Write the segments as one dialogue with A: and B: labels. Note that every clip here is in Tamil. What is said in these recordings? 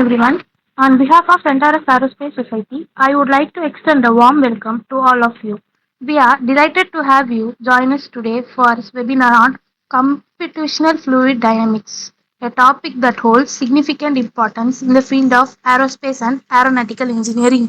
A: everyone. On behalf of Centaurus Aerospace Society, I would like to extend a warm welcome to all of you. We are delighted to have you join us today for this webinar on computational fluid dynamics, a topic that holds significant importance in the field of aerospace and aeronautical engineering.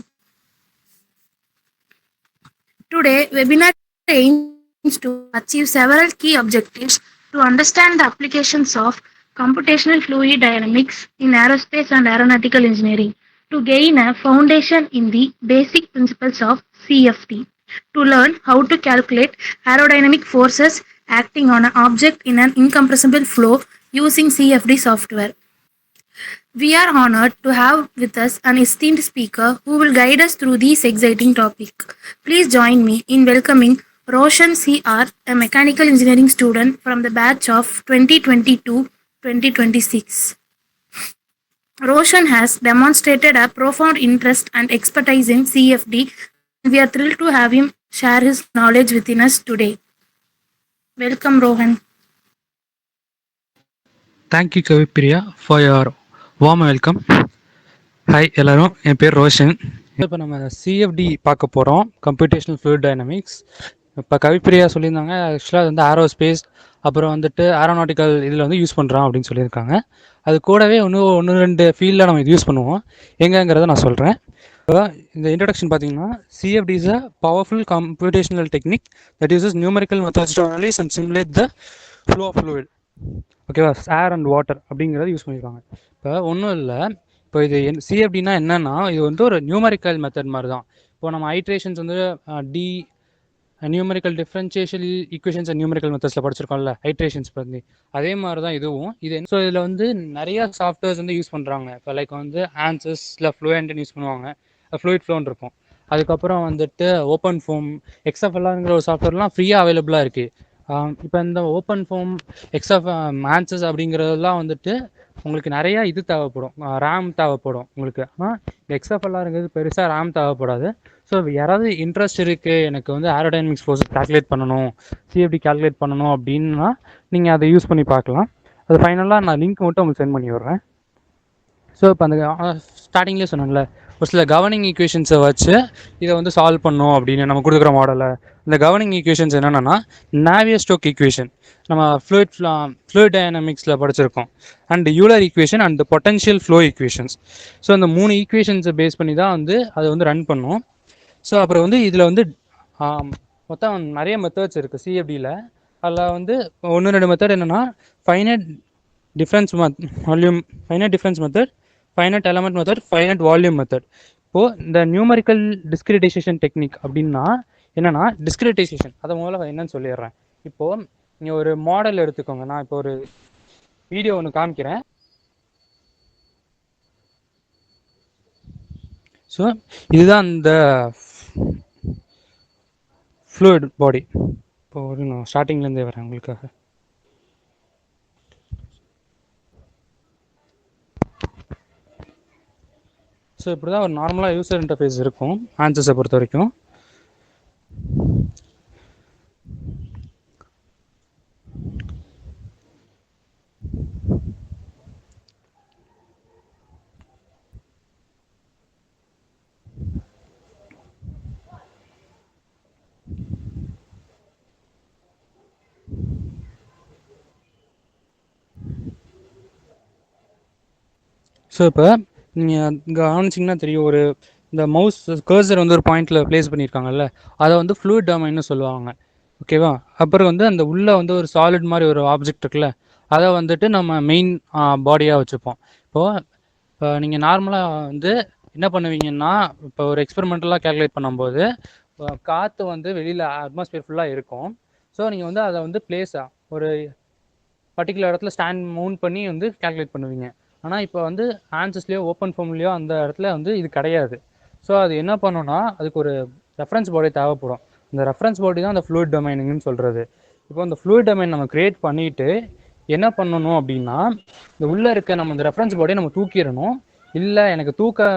A: Today, webinar aims to achieve several key objectives to understand the applications of computational fluid dynamics in aerospace and aeronautical engineering, to gain a foundation in the basic principles of CFD, to learn how to calculate aerodynamic forces acting on an object in an incompressible flow using CFD software. We are honored to have with us an esteemed speaker who will guide us through this exciting topic. Please join me in welcoming Roshan CR, a mechanical engineering student from the batch of 2022-2026. Roshan has demonstrated a profound interest and expertise in CFD, and we are thrilled to have him share his knowledge within us today. Welcome, Rohan.
B: Thank you, Kavipriya, for your warm welcome. Hi எல்லாரும், என் பேர் ரோஷன். இப்போ நம்ம சிஎஃப்டி பார்க்க போகிறோம், கம்ப்யூட்டேஷனல் ஃப்ளூயிட் டைனமிக்ஸ். இப்போ கவிப்பிரியா சொல்லியிருந்தாங்க, ஆக்சுவலாக அது வந்து ஏரோஸ்பேஸ், அப்புறம் வந்துட்டு ஏரோநாட்டிக்கல் இதில் வந்து யூஸ் பண்ணுறோம் அப்படின்னு சொல்லியிருக்காங்க. அது கூடவே ஒன்று ரெண்டு ஃபீல்டில் நம்ம இது யூஸ் பண்ணுவோம். எங்கங்கிறத நான் சொல்கிறேன். இப்போ இந்த இன்ட்ரடக்ஷன் பார்த்தீங்கன்னா, CFD is a powerful computational technique that uses numerical methods to analyse and simulate the flow of fluid. ஓகேவா, ஏர் அண்ட் வாட்டர் அப்படிங்கிறத யூஸ் பண்ணியிருக்காங்க. இப்போ ஒன்றும் இல்லை, இப்போ இது சிஎஃப்டினா என்னன்னா, இது வந்து ஒரு நியூமரிக்கல் மெத்தட் மாதிரி தான். இப்போ நம்ம ஐட்ரேஷன்ஸ் வந்து டி numerical differentiation equations and numerical மெத்தட்ஸில் படிச்சிருக்கோம்ல, ஐட்ரேஷன்ஸ் பற்றி. அதே மாதிரி தான் இதுவும். இது ஸோ இதில் வந்து நிறைய சாஃப்ட்வேர்ஸ் வந்து யூஸ் பண்ணுறாங்க. இப்போ லைக் வந்து ஆன்சர்ஸ் இல்லை ஃப்ளூயண்ட்னு யூஸ் பண்ணுவாங்க, ஃப்ளூயிட் ஃப்ளோன்னு இருக்கும். அதுக்கப்புறம் வந்துட்டு ஓப்பன் ஃபோம், எக்ஸ்எஃப்எல்ஆருங்கிற ஒரு சாஃப்ட்வேர்லாம் ஃப்ரீயாக அவைலபிளாக இருக்குது. இப்போ இந்த ஓப்பன் ஃபோம், எக்ஸ்எஃப் ஆன்சர்ஸ் அப்படிங்கிறதெல்லாம் வந்துட்டு உங்களுக்கு நிறையா இது தேவைப்படும், ரேம் தேவைப்படும் உங்களுக்கு. ஆனால் எக்ஸ்எஃப்எல்ஆருங்கிறது பெருசாக ரேம் தேவைப்படாது. ஸோ யாராவது இன்ட்ரெஸ்ட் இருக்குது, எனக்கு வந்து ஏரோடைனமிக்ஸ் ஃபோர்ஸ் கால்குலேட் பண்ணணும், சிஎஃப்டி கால்குலேட் பண்ணணும் அப்படின்னா நீங்கள் அதை யூஸ் பண்ணி பார்க்கலாம். அது ஃபைனலாக நான் லிங்க் மட்டும் உங்களுக்கு சென்ட் பண்ணி விட்றேன். ஸோ இப்போ அந்த ஸ்டார்டிங்லேயே சொன்னேன்ல, ஒரு சில கவர்னிங் ஈக்குவேஷன்ஸை வச்சு இதை வந்து சால்வ் பண்ணோம் அப்படின்னு நம்ம கொடுக்குற மாடலை. இந்த கவர்னிங் ஈக்குவேஷன்ஸ் என்னென்னா, நாவியர்-ஸ்டோக்ஸ் ஈக்குவேஷன் நம்ம ஃப்ளூயிட் டைனமிக்ஸில் படிச்சிருக்கோம், and Euler equation and potential flow equations. So அந்த 3 ஈக்குவேஷன்ஸை பேஸ் பண்ணி தான் வந்து அதை வந்து ரன் பண்ணும். ஸோ அப்புறம் வந்து இதில் வந்து மொத்தம் நிறைய மெத்தட்ஸ் இருக்குது சிஎஃப்டியில். அதில் வந்து 1-2 மெத்தட் என்னென்னா, finite difference method, finite element method, finite volume method. இப்போது இந்த நியூமரிக்கல் டிஸ்கிரிட்டைசேஷன் டெக்னிக் அப்படின்னா என்னென்னா, டிஸ்கிரிட்டைசேஷன் அதை முதல்ல என்னன்னு சொல்லிடுறேன். இப்போது நீங்கள் ஒரு மாடல் எடுத்துக்கோங்க. நான் இப்போ ஒரு வீடியோ ஒன்று காமிக்கிறேன். ஸோ இதுதான் இந்த ஃப்ளூயிட் பாடி. இப்போ ஒரு நான் ஸ்டார்டிங்லேருந்தே வரேன் உங்களுக்காக. ஸோ இப்படி தான் ஒரு நார்மலாக யூசர் இன்டர்ஃபேஸ் இருக்கும் ஆன்சர்ஸை பொறுத்த வரைக்கும். ஸோ இப்போ நீங்கள் கவனிச்சிங்கன்னா தெரியும், ஒரு இந்த மவுஸ் கர்சர் வந்து ஒரு பாயிண்டில் ப்ளேஸ் பண்ணியிருக்காங்கல்ல, அதை வந்து ஃப்ளூயிட் டொமைன்னு சொல்லுவாங்க. ஓகேவா. அப்புறம் வந்து அந்த உள்ளே வந்து ஒரு சாலிட் மாதிரி ஒரு ஆப்ஜெக்ட் இருக்குல்ல, அதை வந்துட்டு நம்ம மெயின் பாடியாக வச்சுப்போம். இப்போது நீங்கள் நார்மலாக வந்து என்ன பண்ணுவீங்கன்னா, இப்போ ஒரு எக்ஸ்பெரிமெண்டலாக கேல்குலேட் பண்ணும்போது காற்று வந்து வெளியில் அட்மாஸ்பியர் ஃபுல்லாக இருக்கும். ஸோ நீங்கள் வந்து அதை வந்து பிளேஸாக ஒரு பர்டிகுலர் இடத்துல ஸ்டாண்ட் மவுண்ட் பண்ணி வந்து கேல்குலேட் பண்ணுவீங்க. ஆனால் இப்போ வந்து ஆன்சர்ஸ்லேயோ ஓப்பன் ஃபார்ம்லேயோ அந்த இடத்துல வந்து இது கிடையாது. ஸோ அது என்ன பண்ணோன்னா, அதுக்கு ஒரு ரெஃபரன்ஸ் பாடி தேவைப்படும். அந்த ரெஃபரன்ஸ் பாடி தான் அந்த ஃப்ளூயிட் டொமைனிங்னு சொல்கிறது. இப்போ அந்த ஃப்ளூயிட் டொமைன் நம்ம க்ரியேட் பண்ணிவிட்டு என்ன பண்ணணும் அப்படின்னா, இந்த உள்ளே இருக்க நம்ம இந்த ரெஃபரன்ஸ் பாடியை நம்ம தூக்கிடணும். இல்லை எனக்கு தூக்க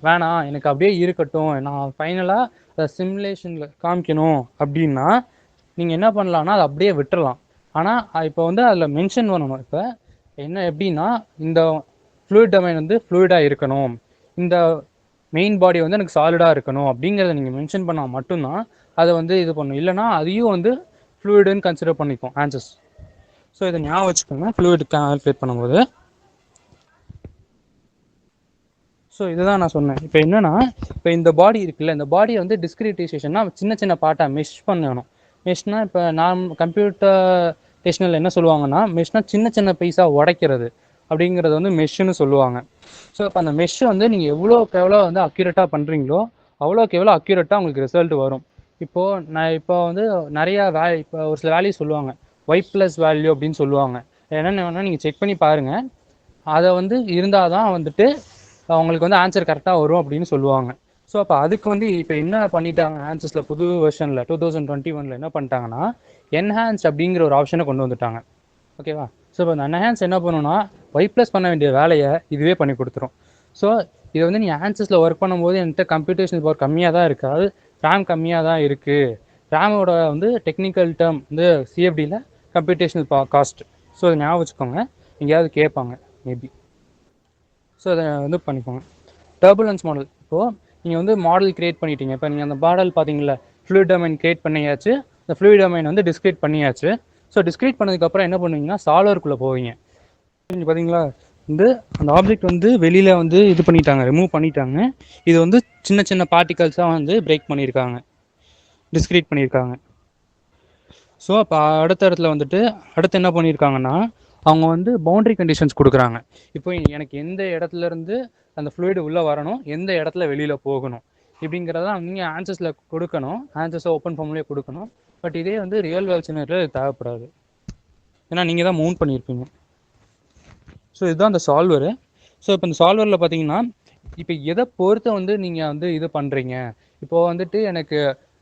B: வேணாம், எனக்கு அப்படியே இருக்கட்டும், நான் ஃபைனலாக அதை சிமுலேஷனில் காமிக்கணும் அப்படின்னா நீங்கள் என்ன பண்ணலான்னா அதை அப்படியே விட்டுறலாம். ஆனால் இப்போ வந்து அதில் மென்ஷன் பண்ணணும். இப்போ என்ன எப்படின்னா, இந்த ஃப்ளூயிட் டொமைன் வந்து ஃப்ளூயிடாக இருக்கணும், இந்த மெயின் பாடி வந்து எனக்கு சாலிடாக இருக்கணும் அப்படிங்கிறத நீங்கள் மென்ஷன் பண்ணால் மட்டும்தான் அதை வந்து இது பண்ணும். இல்லைனா அதையும் வந்து ஃப்ளூயிடுன்னு கன்சிடர் பண்ணிக்கும் ஆன்சர்ஸ். ஸோ இதை ஞாபகம் வச்சுக்கோங்க ஃப்ளூயிட் கால்குலேட் பண்ணும்போது. ஸோ இதுதான் நான் சொன்னேன். இப்போ என்னன்னா, இப்போ இந்த பாடி இருக்குல்ல, இந்த பாடியை வந்து டிஸ்கிரிட்டைசேஷன்னா சின்ன சின்ன பார்ட்டாக மெஷ் பண்ணணும். மெஷ்னா இப்போ நான் கம்ப்யூட்டேஷனில் என்ன சொல்லுவாங்கன்னா, மெஷ்னா சின்ன சின்ன பீஸாக உடைக்கிறது அப்படிங்கிறது வந்து மெஷ்ஷுன்னு சொல்லுவாங்க. ஸோ இப்போ அந்த மெஷ்ஷை வந்து நீங்கள் எவ்வளோக்கு எவ்வளோ வந்து அக்யூரேட்டாக பண்ணுறீங்களோ அவ்வளோக்கு எவ்வளோ அக்யூரேட்டாக உங்களுக்கு ரிசல்ட் வரும். இப்போது நான் இப்போ வந்து நிறையா இப்போ ஒரு சில வேல்யூ சொல்லுவாங்க, ஒய் ப்ளஸ் வேல்யூ அப்படின்னு சொல்லுவாங்க. என்னென்ன வேணால் நீங்கள் செக் பண்ணி பாருங்கள். அதை வந்து இருந்தால் தான் வந்துட்டு அவங்களுக்கு வந்து ஆன்சர் கரெக்டாக வரும் அப்படின்னு சொல்லுவாங்க. ஸோ அப்போ அதுக்கு வந்து இப்போ என்ன பண்ணிட்டாங்க ஆன்சர்ஸில் புது வெர்ஷனில் 2021 என்ன பண்ணிட்டாங்கன்னா, என்ஹான்ஸ்ட் அப்படிங்கிற ஒரு ஆப்ஷனை கொண்டு வந்துட்டாங்க. ஓகேவா? ஸோ இப்போ அந்த என்ஹான்ஸ் என்ன பண்ணுன்னா, ஒய் ப்ளஸ் பண்ண வேண்டிய வேலையை இதுவே பண்ணி கொடுத்துரும். ஸோ இதை வந்து நீங்கள் ஆன்சர்ஸில் ஒர்க் பண்ணும்போது என்கிட்ட கம்ப்யூட்டேஷனல் பவர் கம்மியாக தான் இருக்குது, அது ரேம் கம்மியாக தான் இருக்குது. ரேமோட வந்து டெக்னிக்கல் டேர்ம் வந்து சிஎஃப்டியில் கம்ப்யூட்டேஷனல் காஸ்ட். ஸோ அதை ஞாபகம் வச்சுக்கோங்க, எங்கேயாவது கேட்பாங்க மேபி. ஸோ அதை வந்து பண்ணிக்கோங்க. டர்புலன்ஸ் மாடல், இப்போது நீங்கள் வந்து மாடல் க்ரியேட் பண்ணிட்டீங்க. இப்போ நீங்கள் அந்த மாடல் பார்த்தீங்களா, ஃப்ளூயிட் டொமைன் க்ரியேட் பண்ணியாச்சு, இந்த ஃப்ளூயிட் டொமைன் வந்து டிஸ்கிரீட் பண்ணியாச்சு. ஸோ டிஸ்கிரீட் பண்ணதுக்கப்புறம் என்ன பண்ணுவீங்கன்னா, சால்வருக்குள்ளே போவீங்க. பார்த்தீங்களா, வந்து அந்த ஆப்ஜெக்ட் வந்து வெளியில் வந்து இது பண்ணிட்டாங்க, ரிமூவ் பண்ணிட்டாங்க. இது வந்து சின்ன சின்ன பார்ட்டிகல்ஸாக வந்து பிரேக் பண்ணியிருக்காங்க, டிஸ்கிரீட் பண்ணியிருக்காங்க. ஸோ அப்போ அடுத்த இடத்துல வந்துட்டு அடுத்து என்ன பண்ணியிருக்காங்கன்னா, அவங்க வந்து பவுண்டரி கண்டிஷன்ஸ் கொடுக்குறாங்க. இப்போ எனக்கு எந்த இடத்துலேருந்து அந்த ஃப்ளூயிடு உள்ளே வரணும், எந்த இடத்துல வெளியில் போகணும் இப்படிங்கிறதான் நீங்கள் ஆன்சர்ஸில் கொடுக்கணும், ஆன்சர்ஸை ஓப்பன் ஃபார்ம்லேயே கொடுக்கணும். பட் இதே வந்து ரியல் வேர்ல்ட் சினாரியோவில் தேவைப்படாது, ஏன்னா நீங்கள் தான் மவுண்ட் பண்ணியிருப்பீங்க. ஸோ இதுதான் அந்த சால்வரு. ஸோ இப்போ இந்த சால்வரில் பார்த்தீங்கன்னா, இப்போ எதை பொறுத்த வந்து நீங்கள் வந்து இது பண்ணுறீங்க. இப்போது வந்துட்டு எனக்கு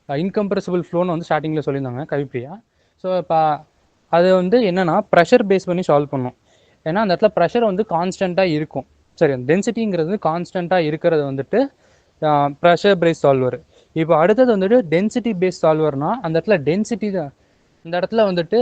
B: இன்கம்ப்ரெசிபிள் ஃப்ளோன்னு வந்து ஸ்டார்டிங்கில் சொல்லியிருந்தாங்க கவிப்ரியா. ஸோ இப்போ அது வந்து என்னென்னா ப்ரெஷர் பேஸ் பண்ணி சால்வ் பண்ணும். ஏன்னா அந்த இடத்துல ப்ரெஷர் வந்து கான்ஸ்டண்ட்டாக இருக்கும். சரி, அந்த டென்சிட்டிங்கிறது கான்ஸ்டண்ட்டாக இருக்கிறது வந்துட்டு ப்ரெஷர் பேஸ் சால்வர். இப்போ அடுத்தது வந்துட்டு டென்சிட்டி பேஸ் சால்வர்னால் அந்த இடத்துல டென்சிட்டி தான், இந்த இடத்துல வந்துட்டு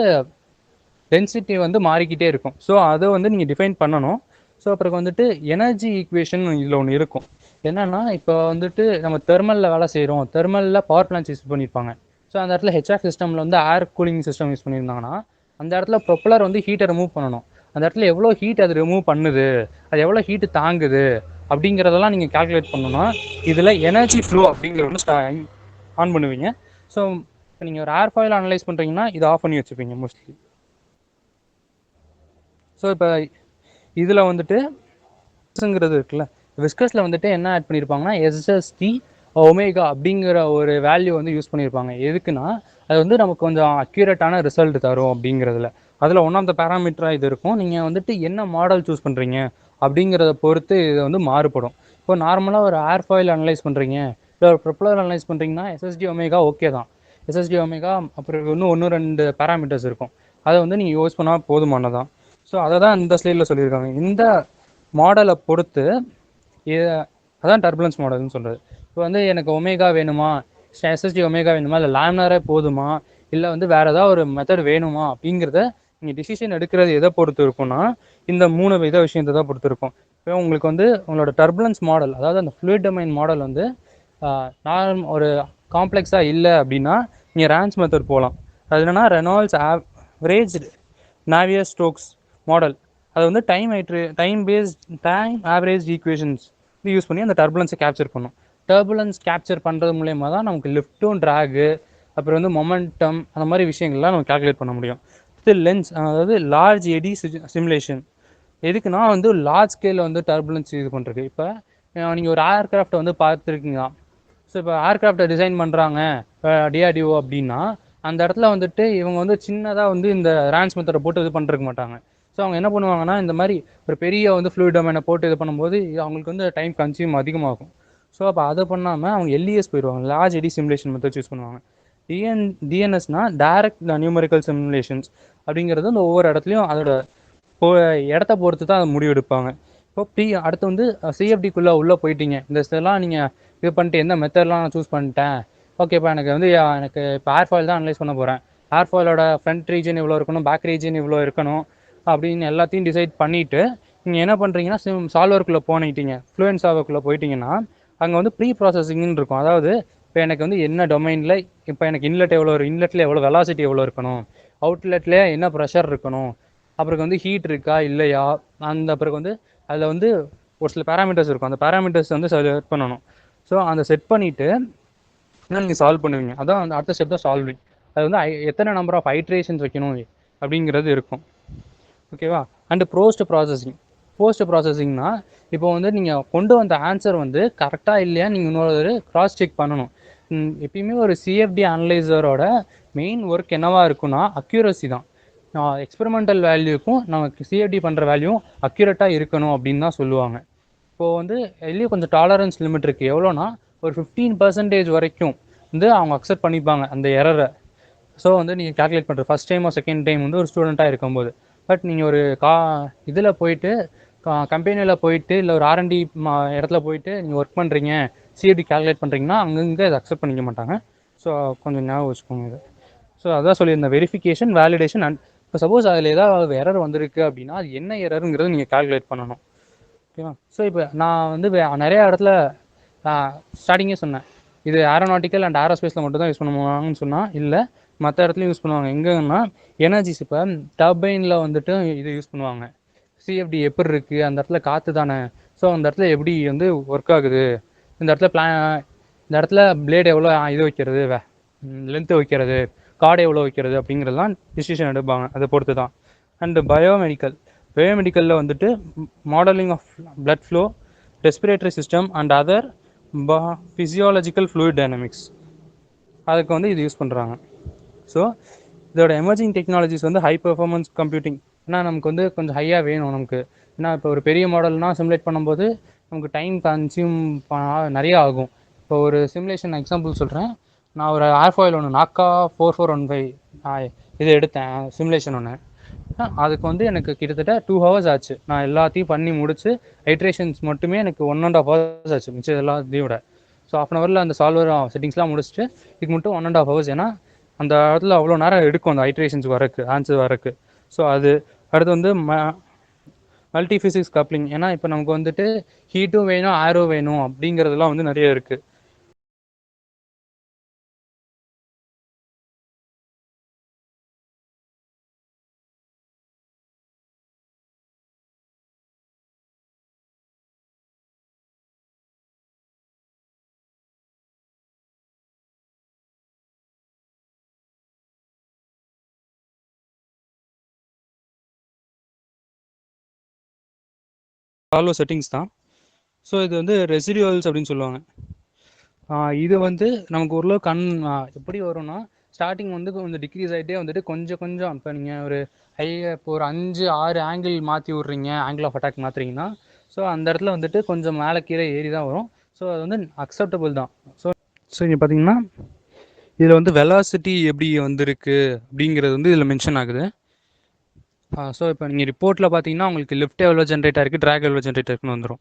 B: டென்சிட்டி வந்து மாறிக்கிட்டே இருக்கும். ஸோ அதை வந்து நீங்கள் டிஃபைன் பண்ணணும். ஸோ அப்புறம் வந்துட்டு எனர்ஜி ஈக்குவேஷன் இதில் ஒன்று இருக்கும். என்னென்னா இப்போ வந்துட்டு நம்ம தெர்மலில் வேலை செய்கிறோம், தெர்மலில் பவர் பிளான்ஸ் யூஸ் பண்ணியிருப்பாங்க. ஸோ அந்த இடத்துல ஹெச்ஆர் சிஸ்டமில் வந்து ஏர் கூலிங் சிஸ்டம் யூஸ் பண்ணியிருந்தாங்கன்னா, அந்த இடத்துல ப்ரொப்பலர் வந்து ஹீட்டை ரிமூவ் பண்ணணும். அந்த இடத்துல எவ்வளோ ஹீட் அது ரிமூவ் பண்ணுது, அது எவ்வளோ ஹீட்டு தாங்குது அப்படிங்கிறதெல்லாம் நீங்கள் கால்குலேட் பண்ணணும்னா இதில் எனர்ஜி ஃப்ளோ அப்படிங்கிற ஒன்று ஆன் பண்ணுவீங்க. ஸோ இப்போ நீங்கள் ஒரு ஏர் ஃபாயில் அனலைஸ் பண்ணுறீங்கன்னா இதை ஆஃப் பண்ணி வச்சுப்பீங்க மோஸ்ட்லி. ஸோ இப்போ இதில் வந்துட்டு விஸ்கஸ்ங்கிறது இருக்குல்ல, விஸ்கஸில் வந்துட்டு என்ன ஆட் பண்ணியிருப்பாங்கன்னா எஸ்எஸ்டி ஒமேகா அப்படிங்கிற ஒரு வேல்யூ வந்து யூஸ் பண்ணியிருப்பாங்க. எதுக்குன்னா அது வந்து நமக்கு கொஞ்சம் அக்யூரேட்டான ரிசல்ட் தரும் அப்படிங்கிறதுல. அதில் ஒன் ஆஃப் த பேராமீட்டராக இது இருக்கும். நீங்கள் வந்துட்டு என்ன மாடல் சூஸ் பண்ணுறீங்க அப்படிங்கிறத பொறுத்து இது வந்து மாறுபடும். இப்போ நார்மலாக ஒரு ஏர் ஃபாயில் அனலைஸ் பண்ணுறீங்க, இல்லை ஒரு ப்ரொப்பலர் அனலைஸ் பண்ணுறீங்கன்னா எஸ்எஸ்டி ஒமேகா ஓகே தான். எஸ்எஸ்டி ஒமேகா அப்புறம் ஒன்று ரெண்டு பேராமீட்டர்ஸ் இருக்கும், அதை வந்து நீங்கள் யூஸ் பண்ணால் போதுமானதான். ஸோ அதை தான் இந்த ஸ்லைடில் சொல்லியிருக்காங்க. இந்த மாடலை பொறுத்து அதான் டர்புலன்ஸ் மாடல்னு சொல்கிறது. இப்போ வந்து எனக்கு ஒமேகா வேணுமா, எஸ்எஸ்டி ஒமேகா வேணுமா, இல்லை லேமினாரே போதுமா, இல்லை வந்து வேறு ஏதாவது ஒரு மெத்தட் வேணுமா அப்படிங்கிறத நீங்கள் டிசிஷன் எடுக்கிறது எதை பொறுத்து இருக்கும்னா இந்த மூணு விஷயத்தை தான் பொறுத்து இருக்கும். இப்போ உங்களுக்கு வந்து உங்களோட டர்புலன்ஸ் மாடல், அதாவது அந்த ஃப்ளூயிட் டொமைன் மாடல் வந்து ஒரு காம்ப்ளெக்ஸாக இல்லை அப்படின்னா நீங்கள் ரேன்ஸ் மெத்தட் போகலாம். அது என்னென்னா ரெனால்ட்ஸ் ஆவரேஜ் நாவியர் ஸ்டோக்ஸ் மாடல். அது வந்து டைம் ஆவரேஜ் ஈக்குவேஷன்ஸ் இது யூஸ் பண்ணி அந்த டர்புலன்ஸை கேப்சர் பண்ணும். டர்புலன்ஸ் கேப்சர் பண்ணுறது மூலயமா தான் நமக்கு லிஃப்ட்டும் ட்ராகு அப்புறம் வந்து மொமெண்டம் அந்த மாதிரி விஷயங்கள்லாம் நம்ம கால்குலேட் பண்ண முடியும். இது லென்ஸ், அதாவது லார்ஜ் எடி சிமுலேஷன். எதுக்குன்னா வந்து லார்ஜ் ஸ்கேலில் வந்து டர்புலன்ஸ் இது பண்ணுறது. இப்போ நீங்கள் ஒரு ஏர்க்ராஃப்டை வந்து பார்த்துருக்கீங்க. ஸோ இப்போ ஏர்க்ராஃப்டை டிசைன் பண்ணுறாங்க டிஆர்டிஓ அப்படின்னா அந்த இடத்துல வந்துட்டு இவங்க வந்து சின்னதாக வந்து இந்த ரேன்ஸ் மெத்தடை போட்டு இது பண்ணிருக்க மாட்டாங்க. ஸோ அவங்க என்ன பண்ணுவாங்கன்னா இந்த மாதிரி ஒரு பெரிய வந்து ஃப்ளூயிட் டொமைனை போட்டு இது பண்ணும்போது அவங்களுக்கு வந்து டைம் கன்சியூம் அதிகமாகும். ஸோ அப்போ அதை பண்ணாமல் அவங்க எல்இஎஸ் போயிடுவாங்க, large eddy simulation method use பண்ணுவாங்க. டிஎன்எஸ்னால் டைரக்ட் நியூமெரிக்கல் சிமுலேஷன்ஸ் அப்படிங்கிறது அந்த ஒவ்வொரு இடத்துலையும் அதோட இடத்த பொறுத்து தான் அதை முடிவெடுப்பாங்க. இப்போ அடுத்து வந்து சிஎஃப்டிக்குள்ளே உள்ளே போயிட்டீங்க, இந்த இதெல்லாம் நீங்கள் இது பண்ணிட்டு எந்த மெத்தட்லாம் நான் சூஸ் பண்ணிட்டேன், ஓகேப்பா எனக்கு வந்து எனக்கு இப்போ ஏர் ஃபாயில் தான் அனலைஸ் பண்ண போகிறேன், ஏர் ஃபாயிலோட ஃப்ரண்ட் ரீஜன் இவ்வளோ இருக்கணும், பேக் ரீஜன் இவ்வளோ இருக்கணும் அப்படின்னு எல்லாத்தையும் டிசைட் பண்ணிவிட்டு நீங்கள் என்ன பண்ணுறீங்கன்னா சால்வருக்குள்ளே போனிட்டீங்க, ஃப்ளூயன்ட் சால்வருக்குள்ளே போயிட்டீங்கன்னா அங்கே வந்து ப்ரீ ப்ராசஸிங்னு இருக்கும். அதாவது இப்போ எனக்கு வந்து என்ன டொமைனில் இப்போ எனக்கு இன்லெட் எவ்வளோ, இன்லெட்டில் எவ்வளோ வெலாசிட்டி எவ்வளோ இருக்கணும், அவுட்லெட்டில் என்ன ப்ரெஷர் இருக்கணும், அப்புறம் வந்து ஹீட் இருக்கா இல்லையா, அந்த அப்புறம் வந்து அதில் வந்து ஒரு சில பேராமீட்டர்ஸ் இருக்கும். அந்த பேராமீட்டர்ஸ் வந்து செட் பண்ணணும். ஸோ அந்த செட் பண்ணிவிட்டு நீங்கள் சால்வ் பண்ணுவீங்க. அதான் அந்த அடுத்த ஸ்டெப் தான் சால்விங். அது வந்து எத்தனை நம்பர் ஆஃப் ஐட்ரேஷன்ஸ் வைக்கணும் அப்படிங்கிறது இருக்கும். ஓகேவா? அண்டு போஸ்ட் ப்ராசஸிங்னா இப்போ வந்து நீங்கள் கொண்டு வந்த ஆன்சர் வந்து கரெக்டாக இல்லையா நீங்கள் இன்னொரு கிராஸ் செக் பண்ணணும். எப்பயுமே ஒரு சிஎஃப்டி அனலைசரோட மெயின் ஒர்க் என்னவா இருக்குன்னா அக்யூரசி தான். எக்ஸ்பெரிமெண்டல் வேல்யூக்கும் நமக்கு சிஎஃப்டி பண்ணுற வேல்யூவும் அக்யூரேட்டாக இருக்கணும் அப்படின்னு தான் சொல்லுவாங்க. இப்போது வந்து இதுலேயும் கொஞ்சம் டாலரன்ஸ் லிமிட் இருக்குது. எவ்வளோனா ஒரு 15% வரைக்கும் வந்து அவங்க அக்செப்ட் பண்ணிப்பாங்க அந்த எரரை. ஸோ வந்து நீங்கள் கேல்குலேட் பண்ணுறது ஃபஸ்ட் டைமோ செகண்ட் டைம் வந்து ஒரு ஸ்டூடெண்ட்டாக இருக்கும்போது. பட் நீங்கள் ஒரு இதில் போயிட்டு கம்பெனியில் போயிட்டு இல்லை ஒரு ஆர்என்டி இடத்துல போயிட்டு நீங்கள் ஒர்க் பண்ணுறீங்க, சிஎஃப்டி கேல்குலேட் பண்ணுறீங்கன்னா அங்கங்கே அதை அக்செப்ட் பண்ணிக்க மாட்டாங்க. ஸோ கொஞ்சம் ஞாபகம் வச்சுக்கோங்க இது. ஸோ அதான் சொல்லியிருந்தேன், வெரிஃபிகேஷன், வேலிடேஷன் அண்ட் இப்போ சப்போஸ் அதில் ஏதாவது எரர் வந்திருக்கு அப்படின்னா அது என்ன எரருங்கிறது நீங்கள் கேல்குலேட் பண்ணணும். ஓகேவா? ஸோ இப்போ நான் வந்து நிறையா இடத்துல ஸ்டார்டிங்கே சொன்னேன், இது ஏரோநாட்டிக்கல் அண்ட் ஏரோஸ்பேஸில் மட்டும் தான் யூஸ் பண்ணுவாங்கன்னு சொன்னால் இல்லை, மற்ற இடத்துலையும் யூஸ் பண்ணுவாங்க. எங்கன்னா எனர்ஜிஸ் இப்போ டர்பைனில் வந்துட்டு இது யூஸ் பண்ணுவாங்க. சிஎஃப்டி எப்படி இருக்குது, அந்த இடத்துல காற்று தானே, ஸோ அந்த இடத்துல எப்படி வந்து ஒர்க் ஆகுது, இந்த இடத்துல பிளேடு எவ்வளோ இது வைக்கிறது, லென்த்து வைக்கிறது, கார்டு எவ்வளோ வைக்கிறது அப்படிங்கிறதுலாம் டிசிஷன் எடுப்பாங்க. அதை பொறுத்து தான். அண்டு பயோமெடிக்கலில் வந்துட்டு modelling of blood flow, respiratory system and other physiological fluid dynamics, அதுக்கு வந்து இது யூஸ் பண்ணுறாங்க. ஸோ இதோட எமர்ஜிங் டெக்னாலஜிஸ் வந்து ஹை பெர்ஃபார்மன்ஸ் கம்ப்யூட்டிங். ஏன்னா நமக்கு வந்து கொஞ்சம் ஹையாக வேணும் நமக்கு. ஏன்னா இப்போ ஒரு பெரிய மாடல்னால் சிமுலேட் பண்ணும்போது நமக்கு டைம் கன்சியூம் நிறையா ஆகும். இப்போ ஒரு சிமுலேஷன் எக்ஸாம்பிள் சொல்கிறேன். நான் ஒரு ஏர்ஃபாயில் ஒன்று நாக்கா 4415 இது எடுத்தேன் சிமுலேஷன் ஒன்று. அதுக்கு வந்து எனக்கு கிட்டத்தட்ட 2 hours ஆச்சு. நான் எல்லாத்தையும் பண்ணி முடிச்சு ஐட்ரேஷன்ஸ் மட்டுமே எனக்கு 1.5 hours ஆச்சு மிச்சம் எல்லாத்தையும் விட. ஸோ ½ அந்த சால்வர் செட்டிங்ஸ்லாம் முடிச்சுட்டு இதுக்கு மட்டும் 1.5 hours. ஏன்னா அந்த இடத்துல அவ்வளோ நேரம் எடுக்கும் அந்த ஐட்ரேஷன்ஸ் வரக்கு, ஆன்சர் வரக்கு. ஸோ அது அடுத்து வந்து மல்டி ஃபிசிக்ஸ் கப்ளிங். ஏன்னா இப்போ நமக்கு வந்துட்டு ஹீட்டும் வேணும், ஏரும் வேணும் அப்படிங்கிறதுலாம் வந்து நிறைய இருக்குது. சால்வோ செட்டிங்ஸ் தான். ஸோ இது வந்து ரெசிடியூவல்ஸ் அப்படின்னு சொல்லுவாங்க. இது வந்து நமக்கு ஓரளவு எப்படி வரும்னா ஸ்டார்டிங் வந்து கொஞ்சம் டிக்ரீஸ் ஆகிட்டே வந்துட்டு கொஞ்சம் கொஞ்சம் இப்போ நீங்கள் ஒரு இப்போ ஒரு 5-6 ஆங்கிள் மாற்றி விட்றீங்க, ஆங்கிள் ஆஃப் அட்டாக் மாற்றுறீங்கன்னா ஸோ அந்த இடத்துல வந்துட்டு கொஞ்சம் மேலே கீழே ஏறி தான் வரும். ஸோ அது வந்து அக்செப்டபுள் தான். ஸோ இங்கே பார்த்தீங்கன்னா இதில் வந்து வெலாசிட்டி எப்படி வந்திருக்கு அப்படிங்கிறது வந்து இதில் மென்ஷன் ஆகுது. ஸோ இப்போ நீங்கள் ரிப்போர்ட்டில் பார்த்தீங்கன்னா உங்களுக்கு லிஃப்ட் எவ்வளோ ஜென்ரேட் ஆகிருக்கு, ட்ராக் எவ்வளோ ஜென்ரேட் இருக்குன்னு வந்துடும்.